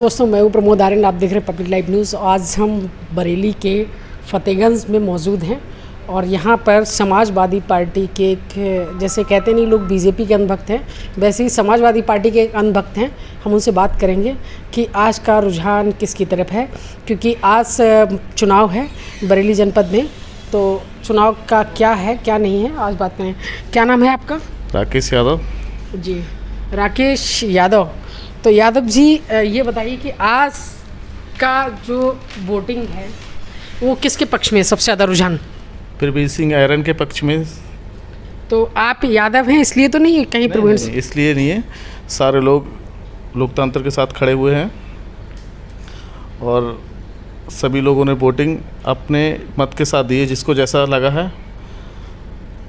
दोस्तों, मैं हूं प्रमोद आर्यन। आप देख रहे हैं पब्लिक लाइव न्यूज़। आज हम बरेली के फतेहगंज में मौजूद हैं और यहाँ पर समाजवादी पार्टी के जैसे कहते नहीं लोग बीजेपी के अंधभक्त हैं, वैसे ही समाजवादी पार्टी के अंधभक्त हैं। हम उनसे बात करेंगे कि आज का रुझान किसकी तरफ है, क्योंकि आज चुनाव है बरेली जनपद में। तो चुनाव का क्या है क्या नहीं है, आज बात करें। क्या नाम है आपका? राकेश यादव जी, राकेश यादव। तो यादव जी, ये बताइए कि आज का जो वोटिंग है वो किसके पक्ष में है सबसे ज़्यादा रुझान? प्रवीण सिंह आयरन के पक्ष में। तो आप यादव हैं इसलिए तो नहीं कहीं प्रवीण? इसलिए नहीं है, सारे लोग लोकतंत्र के साथ खड़े हुए हैं और सभी लोगों ने वोटिंग अपने मत के साथ दी है, जिसको जैसा लगा है।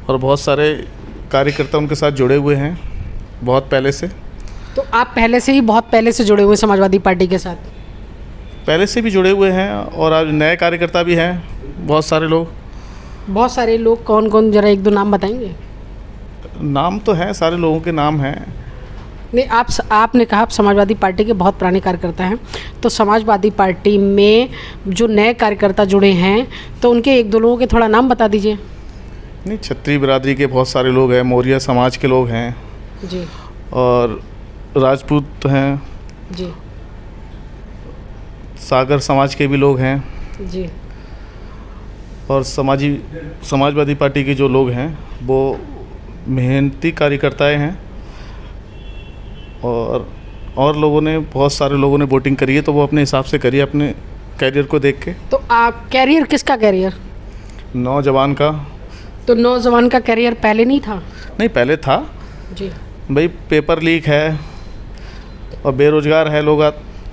और बहुत सारे कार्यकर्ता उनके साथ जुड़े हुए हैं बहुत पहले से। तो आप पहले से ही बहुत पहले से जुड़े हुए समाजवादी पार्टी के साथ? पहले से भी जुड़े हुए हैं और आज नए कार्यकर्ता भी हैं बहुत सारे लोग। बहुत सारे लोग कौन कौन, जरा एक दो नाम बताएंगे? नाम तो हैं, सारे लोगों के नाम हैं। नहीं, आपने कहा आप समाजवादी पार्टी के बहुत पुराने कार्यकर्ता हैं, तो समाजवादी पार्टी में जो नए कार्यकर्ता जुड़े हैं तो उनके एक दो लोगों के थोड़ा नाम बता दीजिए। नहीं, क्षत्रिय बिरादरी के बहुत सारे लोग हैं, मौर्य समाज के लोग हैं जी, और राजपूत हैं जी, सागर समाज के भी लोग हैं जी, और समाजवादी पार्टी के जो लोग हैं वो मेहनती कार्यकर्ताएं हैं। और लोगों ने, बहुत सारे लोगों ने वोटिंग करी है, तो वो अपने हिसाब से करिए, अपने कैरियर को देख के। तो आप कैरियर, किसका कैरियर? नौजवान का। तो नौजवान का कैरियर पहले नहीं था? नहीं, पहले था जी भाई। पेपर लीक है और बेरोजगार है लोग।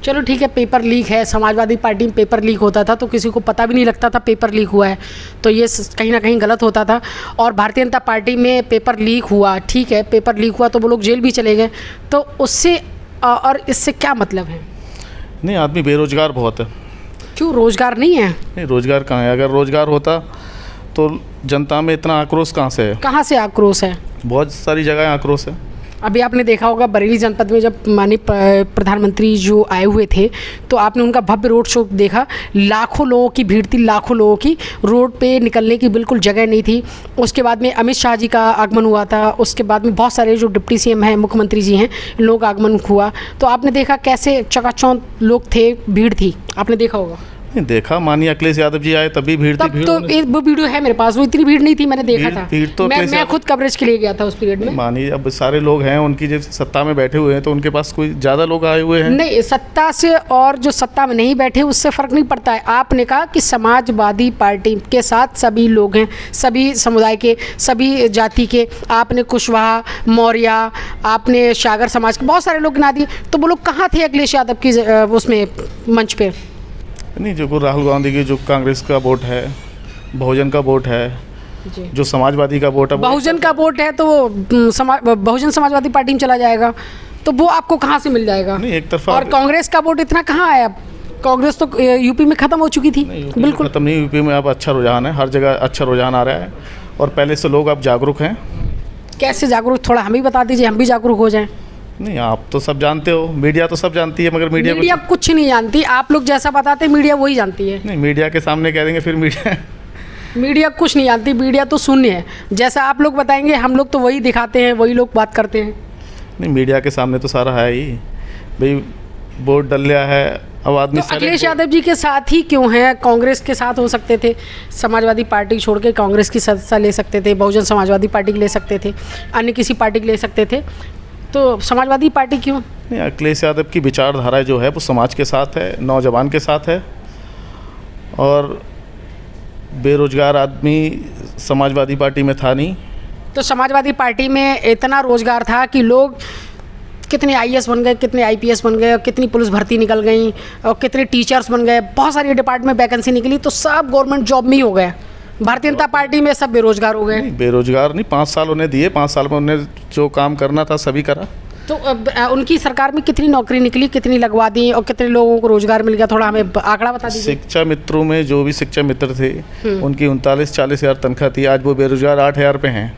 चलो ठीक है, पेपर लीक है, समाजवादी पार्टी में पेपर लीक होता था तो किसी को पता भी नहीं लगता था पेपर लीक हुआ है, तो ये कहीं ना कहीं गलत होता था। और भारतीय जनता पार्टी में पेपर लीक हुआ, ठीक है, पेपर लीक हुआ तो वो लोग जेल भी चले गए, तो उससे और इससे क्या मतलब है? नहीं, आदमी बेरोजगार बहुत है। क्यों, रोजगार नहीं है? नहीं, रोजगार कहाँ है? अगर रोजगार होता तो जनता में इतना आक्रोश कहाँ से है? कहाँ से आक्रोश है? बहुत सारी जगह आक्रोश है। अभी आपने देखा होगा बरेली जनपद में जब माननीय प्रधानमंत्री जो आए हुए थे तो आपने उनका भव्य रोड शो देखा। लाखों लोगों की भीड़ थी, लाखों लोगों की, रोड पे निकलने की बिल्कुल जगह नहीं थी। उसके बाद में अमित शाह जी का आगमन हुआ था, उसके बाद में बहुत सारे जो डिप्टी सीएम हैं, मुख्यमंत्री जी हैं, इन लोगों का आगमन हुआ, तो आपने देखा कैसे चकाचौंध लोग थे, भीड़ थी, आपने देखा होगा। देखा, माननीय अखिलेश यादव जी आए तभी भीड़ थी। तो वो वीडियो है मेरे पास, वो इतनी भीड़ नहीं थी, मैंने देखा था। भीड़ तो मैं खुद कवरेज के लिए गया था उस पीरियड में। मानिए, अब सारे लोग हैं उनकी जो सत्ता में बैठे हुए हैं, तो उनके पास कोई ज़्यादा लोग आए हुए हैं। नहीं, सत्ता से और जो सत्ता में नहीं बैठे उससे फ़र्क नहीं पड़ता है। आपने कहा कि समाजवादी पार्टी के साथ सभी लोग हैं, सभी समुदाय के, सभी जाति के। आपने कुशवाहा, मौर्य, आपने सागर समाज के बहुत सारे लोग गिना दिए, तो वो लोग कहाँ थे अखिलेश यादव की उसमें मंच पे? नहीं, जो राहुल गांधी की जो कांग्रेस का वोट है, बहुजन का वोट है, जो समाजवादी का वोट है, बहुजन का वोट है तो बहुजन समाजवादी पार्टी में चला जाएगा, तो वो आपको कहाँ से मिल जाएगा? नहीं, एक तरफा। और कांग्रेस का वोट इतना कहाँ आया? कांग्रेस तो यूपी में ख़त्म हो चुकी थी। बिल्कुल ख़त्म नहीं, यूपी में अब अच्छा रुझान है, हर जगह अच्छा रुझान आ रहा है और पहले से लोग अब जागरूक हैं। कैसे जागरूक, थोड़ा हमें बता दीजिए, हम भी जागरूक हो जाएं। नहीं, आप तो सब जानते हो, मीडिया तो सब जानती है, मगर मीडिया कुछ नहीं जानती। आप लोग जैसा बताते हैं मीडिया वही जानती है। नहीं, मीडिया के सामने कह देंगे फिर मीडिया कुछ नहीं जानती, मीडिया तो शून्य है। जैसा आप लोग बताएंगे हम लोग तो वही दिखाते हैं, वही लोग बात करते हैं। नहीं, मीडिया के सामने तो सारा है ही भाई, वोट डल लिया है अब आदमी। तो अखिलेश यादव जी के साथ ही क्यों हैं? कांग्रेस के साथ हो सकते थे, समाजवादी पार्टी छोड़ के कांग्रेस की सदस्यता ले सकते थे, बहुजन समाजवादी पार्टी की ले सकते थे, अन्य किसी पार्टी की ले सकते थे, तो समाजवादी पार्टी क्यों? नहीं, अखिलेश यादव की विचारधारा जो है वो समाज के साथ है, नौजवान के साथ है। और बेरोजगार आदमी समाजवादी पार्टी में था नहीं। तो समाजवादी पार्टी में इतना रोजगार था कि लोग कितने आईएएस बन गए, कितने आईपीएस बन गए, और कितनी पुलिस भर्ती निकल गई, और कितने टीचर्स बन गए, बहुत सारी डिपार्टमेंट वैकेंसी निकली, तो सब गवर्नमेंट जॉब में ही हो गए। भारतीय जनता पार्टी में सब बेरोजगार हो गए। बेरोजगार नहीं, 5 साल उन्हें दिए, 5 साल में उन्हें जो काम करना था सभी करा। तो उनकी सरकार में कितनी नौकरी निकली, कितनी लगवा दी और कितने लोगों को रोजगार मिल गया, थोड़ा हमें आंकड़ा बता दीजिए। शिक्षा मित्रों में जो भी शिक्षा मित्र थे उनकी 39-40 हज़ार तनख्वाह थी, आज वो बेरोजगार 8 हज़ार पे हैं।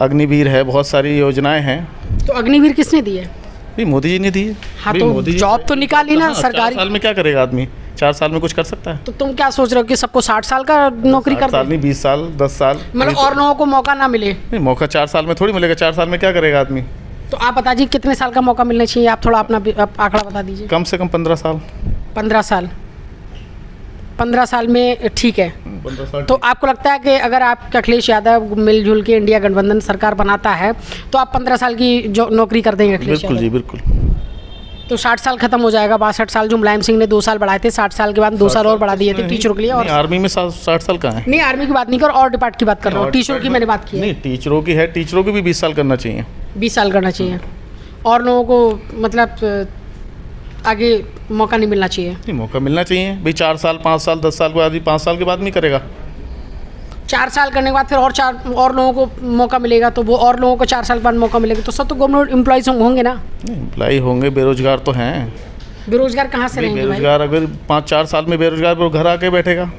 अग्निवीर है, बहुत सारी योजनाएं हैं। तो अग्निवीर किसने दी है? भाई मोदी जी ने दी है। हाँ, भाई तो मोदी जी जॉब तो निकाली ना हाँ, सरकारी। 4 साल में क्या करेगा आदमी? 4 साल में कुछ कर सकता है? तो तुम क्या सोच रहे हो कि सबको 60 साल का नौकरी 60 कर साल दे? नहीं, 20 साल, 10 साल, मतलब और लोगों को मौका ना मिले? नहीं, मौका 4 साल में थोड़ी मिलेगा। 4 साल में क्या करेगा आदमी? तो आप बता दीजिए कितने साल का मौका मिलना चाहिए? आप थोड़ा अपना आप आंकड़ा बता दीजिए। कम से कम 15 साल। 15 साल? 15 साल में ठीक है। 15 साल। तो आपको लगता है कि अगर आप अखिलेश यादव मिलजुल के इंडिया गठबंधन सरकार बनाता है तो आप 15 साल की जो नौकरी कर देंगे अखिलेश बिल्कुल यादव? जी, बिल्कुल। तो 60 साल खत्म हो जाएगा। 62 साल जो मुलायम सिंह ने 2 साल बढ़ाए थे, 60 साल के बाद 2 साल और बढ़ा दिए थे टीचरों के लिए। और नहीं, आर्मी में 60 साल कहाँ है? नहीं, आर्मी की बात नहीं कर और डिपार्ट की बात कर रहा हूँ। टीचरों की मैंने बात की है। नहीं, टीचरों की है, टीचरों की भी 20 साल करना चाहिए। 20 साल करना चाहिए और लोगों को मतलब आगे मौका नहीं मिलना चाहिए। नहीं, मौका मिलना चाहिए भाई। 4 साल, 5 साल, 10 साल के बाद भी 5 साल के बाद नहीं करेगा। 4 साल करने के बाद फिर और 4 और लोगों को मौका मिलेगा तो वो और लोगों को 4 साल बाद मौका मिलेगा तो सब तो गवर्नमेंट एम्प्लॉइज होंगे ना। नहीं, एम्प्लॉय होंगे, बेरोजगार तो हैं। बेरोजगार कहाँ से रहेंगे भाई? बेरोजगार अगर 5-4 साल में बेरोजगार वो घर आके बैठेगा।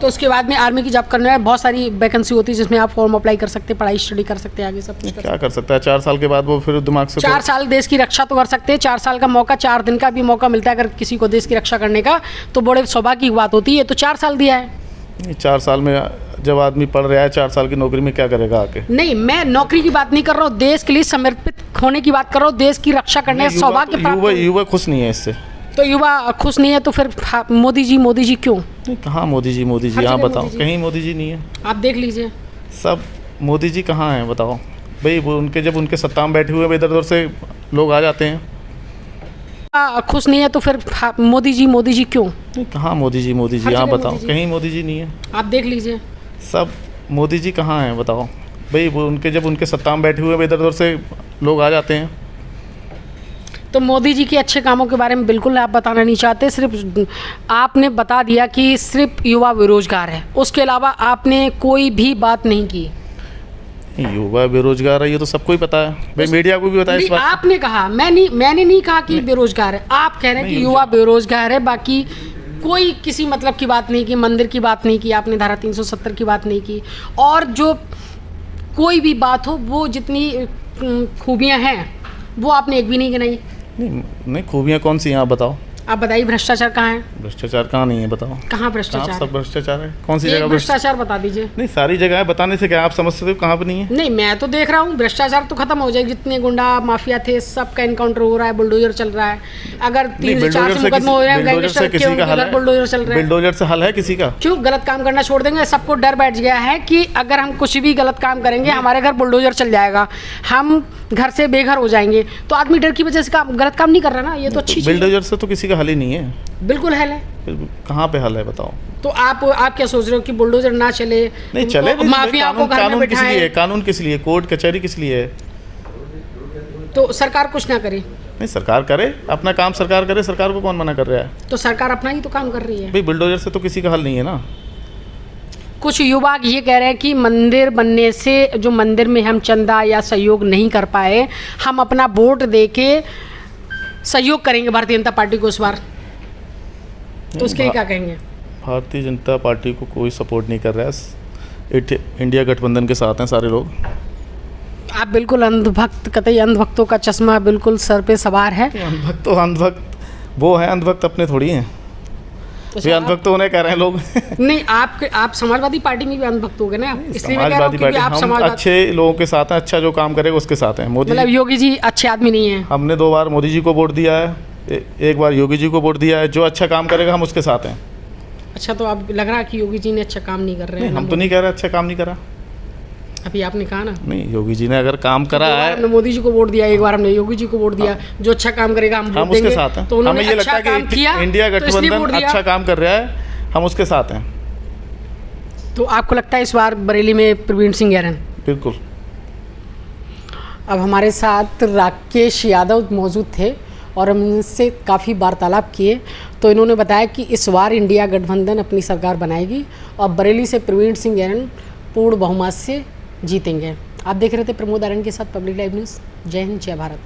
तो उसके बाद में आर्मी की जॉब करने में बहुत सारी वैकेंसी होती है जिसमें आप फॉर्म अप्लाई कर सकते हैं, पढ़ाई स्टडी कर सकते हैं, आगे सब कुछ कर क्या कर सकता है? 4 साल के बाद वो फिर दिमाग से 4 साल देश की रक्षा तो कर सकते हैं। 4 साल का मौका, 4 दिन का भी मौका मिलता है अगर किसी को देश की रक्षा करने का तो बड़े सौभाग्य की बात होती है। तो 4 साल दिया है। नहीं, 4 साल में जब आदमी पढ़ रहा है 4 साल की नौकरी में क्या करेगा आके? नहीं, मैं नौकरी की बात नहीं कर रहा हूँ, देश के लिए समर्पित होने की बात कर रहा हूँ, देश की रक्षा करने का सौभाग्य प्राप्त। युवा खुश नहीं है इससे। तो युवा खुश नहीं है तो फिर मोदी जी क्यों? नहीं, कहाँ मोदी जी? हर आप जगह बताओ, मोदी जी। कहीं मोदी जी नहीं है। आप देख लीजिए सब मोदी जी कहाँ हैं बताओ भाई? वो उनके जब उनके सत्ता में बैठे हुए हैं, इधर उधर से लोग आ जाते हैं। खुश नहीं है तो फिर मोदी जी क्यों? नहीं, कहाँ मोदी जी? हर आप जगह बताओ, मोदी जी। कहीं मोदी जी नहीं है। आप देख लीजिए सब मोदी जी कहाँ हैं बताओ भाई? वो उनके जब उनके सत्ता में बैठे हुए हैं, इधर उधर से लोग आ जाते हैं। तो मोदी जी के अच्छे कामों के बारे में बिल्कुल आप बताना नहीं चाहते, सिर्फ आपने बता दिया कि सिर्फ युवा बेरोजगार है, उसके अलावा आपने कोई भी बात नहीं की। युवा बेरोजगार है ये तो सबको ही पता है भाई, मीडिया को भी पता है इस बात। आपने कहा, मैंने नहीं कहा कि बेरोजगार है। आप कह रहे हैं कि युवा बेरोजगार है, बाकी कोई किसी मतलब की बात नहीं की, मंदिर की बात नहीं की, आपने धारा 370 की बात नहीं की, और जो कोई भी बात हो वो जितनी खूबियां हैं वो आपने एक भी नहीं गिनाई। नहीं, खूबियाँ कौन सी हैं आप बताओ? आप बताइए, भ्रष्टाचार कहाँ है? भ्रष्टाचार कहाँ नहीं है बताओ? कहाँ कहाँ भ्रष्टाचार? सब भ्रष्टाचार है? कौन सी एक जगह भ्रष्टाचार बता दीजिए। नहीं, सारी जगह है, बताने से क्या आप समझ सकते हो कहाँ पे नहीं है? नहीं, मैं तो देख रहा हूँ भ्रष्टाचार तो खत्म हो जाएगा। जितने गुंडा माफिया थे सबका एनकाउंटर हो रहा है, बुलडोजर चल रहा है। अगर 3 से 4 से मुकदमे हो रहे हैं गैंगस्टर के, उनके घर बुलडोजर चल रहा है। बुलडोजर से हल है किसी का? क्यों गलत काम करना छोड़ देंगे? सबको डर बैठ गया है कि अगर हम कुछ भी गलत काम करेंगे हमारे घर बुलडोजर चल जाएगा, हम घर से बेघर हो जाएंगे। तो आदमी डर की वजह से गलत काम नहीं कर रहा ना, ये तो अच्छी चीज़ है। बुलडोजर से तो किसी का हल ही नहीं है। बिल्कुल हल है। कहाँ पे हल है बताओ? तो आप क्या सोच रहे हो कि बुलडोजर ना चले? नहीं चले, माफिया को घर में कानून किस लिए है? बैठाए कानून किस लिए? कोर्ट कचहरी किस लिए है? तो सरकार कुछ ना करे? नहीं, सरकार करे अपना काम, सरकार करे, सरकार को कौन मना कर रहा है? तो सरकार अपना ही तो काम कर रही है भाई, बुलडोजर से तो किसी का हल नहीं है ना। कुछ युवा ये कह रहे हैं कि मंदिर बनने से जो मंदिर में हम चंदा या सहयोग नहीं कर पाए, हम अपना वोट दे के सहयोग करेंगे भारतीय जनता पार्टी को इस बार। तो उसके लिए क्या कहेंगे? भारतीय जनता पार्टी को कोई सपोर्ट नहीं कर रहा है। इंडिया गठबंधन के साथ हैं सारे लोग। आप बिल्कुल अंधभक्त, कतई अंधभक्तों का चश्मा बिल्कुल सर पे सवार है। अंधभक्त वो है, अंधभक्त अपने थोड़ी हैं। तो अंधभक्त होने कह रहे हैं लोग। नहीं, आप समाजवादी पार्टी में भी अंधभक्त हो गए ना, इसलिए मैं कह रहा हूं कि आप हम समाजवादी अच्छे लोगों के साथ हैं, अच्छा जो काम करेगा उसके साथ हैं। मोदी मतलब योगी जी अच्छे आदमी नहीं है? हमने 2 बार मोदी जी को वोट दिया है, एक बार योगी जी को वोट दिया है। जो अच्छा काम करेगा हम उसके साथ हैं। अच्छा, तो अब लग रहा है कि योगी जी ने अच्छा काम नहीं कर रहे हैं? हम तो नहीं कह रहे अच्छा काम नहीं करा। अभी आपने कहा ना, नहीं, योगी जी ने अगर काम करा है, हमने मोदी जी को वोट दिया, एक बार हमने योगी जी को वोट दिया, जो अच्छा काम करेगा हम वोट उसके देंगे। साथ हैं। तो उन्होंने हमें ये अच्छा लगता काम है किया कि इंडिया तो इसलिए वोट गठबंधन दिया। अच्छा काम कर रहा है, हम उसके साथ हैं। तो आपको लगता है इस बार बरेली में प्रवीण सिंह गैरन? बिल्कुल। अब हमारे साथ राकेश यादव मौजूद थे और हमसे काफ़ी वार्तालाप किए, तो इन्होंने बताया कि इस बार इंडिया गठबंधन अपनी सरकार बनाएगी और बरेली से प्रवीण सिंह गैरन पूर्ण बहुमत से जीतेंगे। आप देख रहे थे प्रमोद आर्यन के साथ पब्लिक लाइव न्यूज़। जय हिंद, जय भारत।